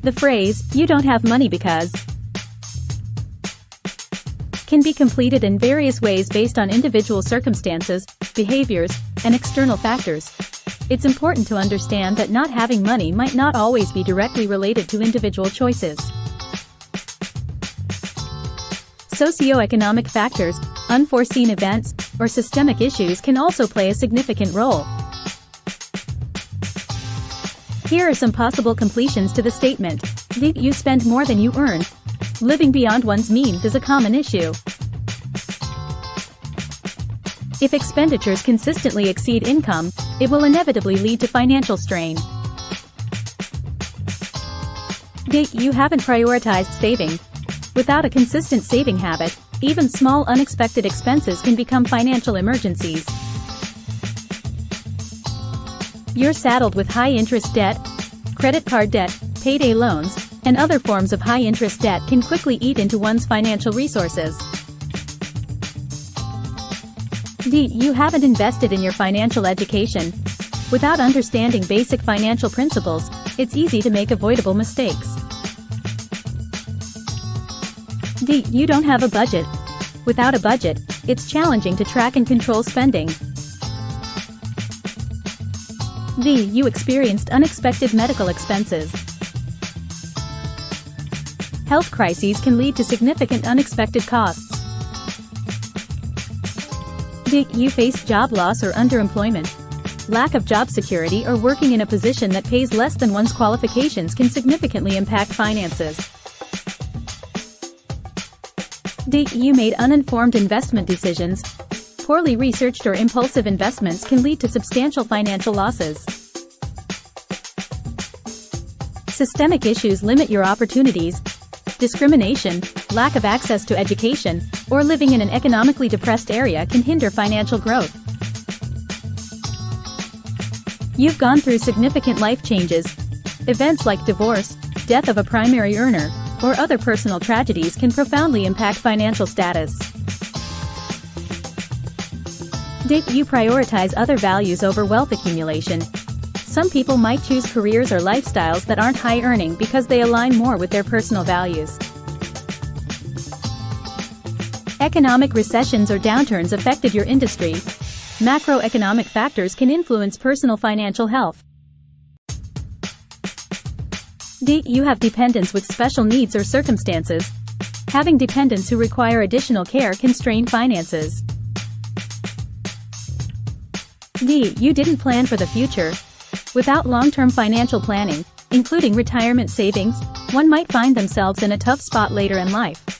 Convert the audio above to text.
The phrase, "you don't have money because," can be completed in various ways based on individual circumstances, behaviors, and external factors. It's important to understand that not having money might not always be directly related to individual choices. Socioeconomic factors, unforeseen events, or systemic issues can also play a significant role. Here are some possible completions to the statement. You spend more than you earn. Living beyond one's means is a common issue. If expenditures consistently exceed income, it will inevitably lead to financial strain. You haven't prioritized saving. Without a consistent saving habit, even small unexpected expenses can become financial emergencies. You're saddled with high-interest debt. Credit card debt, payday loans, and other forms of high-interest debt can quickly eat into one's financial resources. You haven't invested in your financial education. Without understanding basic financial principles, it's easy to make avoidable mistakes. You don't have a budget. Without a budget, it's challenging to track and control spending. You experienced unexpected medical expenses. Health crises can lead to significant unexpected costs. You face job loss or underemployment. Lack of job security or working in a position that pays less than one's qualifications can significantly impact finances. You made uninformed investment decisions. Poorly researched or impulsive investments can lead to substantial financial losses. Systemic issues limit your opportunities. Discrimination, lack of access to education, or living in an economically depressed area can hinder financial growth. You've gone through significant life changes. Events like divorce, death of a primary earner, or other personal tragedies can profoundly impact financial status. You prioritize other values over wealth accumulation. Some people might choose careers or lifestyles that aren't high-earning because they align more with their personal values. Economic recessions or downturns affected your industry. Macroeconomic factors can influence personal financial health. You have dependents with special needs or circumstances. Having dependents who require additional care can strain finances. You didn't plan for the future. Without long-term financial planning, including retirement savings, one might find themselves in a tough spot later in life.